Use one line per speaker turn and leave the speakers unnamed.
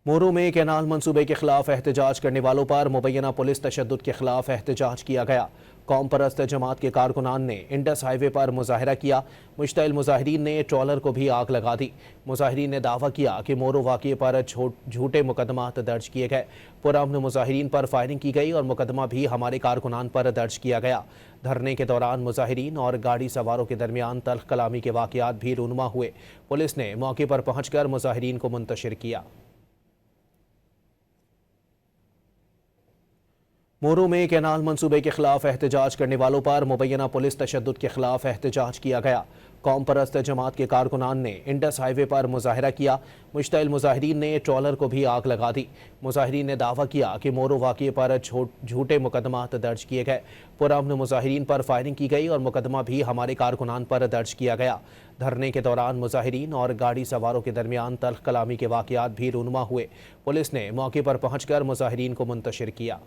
मोरू में कैनाल मंसूबे के खिलाफ एहतजाज करने वालों पर मुबैना पुलिस तशद्दुद के खिलाफ एहतजाज किया गया। कौम परस्त जमात के कारकुनान ने इंडस हाईवे पर मुजाहरा किया। मुश्तइल मुजाहिरीन ने ट्रॉलर को भी आग लगा दी। मुजाहिरीन ने दावा किया कि मोरू वाक़े पर झूठे मुकदमात दर्ज किए गए। पुरअमन मुजाहिरीन पर फायरिंग की गई और मुकदमा भी हमारे कारकुनान पर दर्ज किया गया। धरने के दौरान मुजाहिरीन और गाड़ी सवारों के दरमियान तल्ख कलामी के वाक़यात भी रूनुमा हुए। पुलिस ने मौके पर पहुंचकर मुजाहिरीन को मुंतशिर किया। मोरू में कैनाल मंसूबे के खिलाफ एहतजाज करने वालों पर मुबैना पुलिस तशद्दुद के खिलाफ एहतजाज किया गया। कौम परस्त जमात के कारकुनान ने इंडस हाईवे पर मुजाहरा किया। मुश्तइल मुजाहिरीन ने ट्रॉलर को भी आग लगा दी। मुजाहिरीन ने दावा किया कि मोरू वाक़े पर झूठे मुकदमात दर्ज किए गए। पुरअमन मुजाहिरीन पर फायरिंग की गई और मुकदमा भी हमारे कारकुनान पर दर्ज किया गया। धरने के दौरान मुजाहिरीन और गाड़ी सवारों के दरमियान तल्ख कलामी के वाक़यात भी रूनुमा हुए। पुलिस ने मौके पर पहुंचकर मुजाहिरीन को मुंतशिर किया।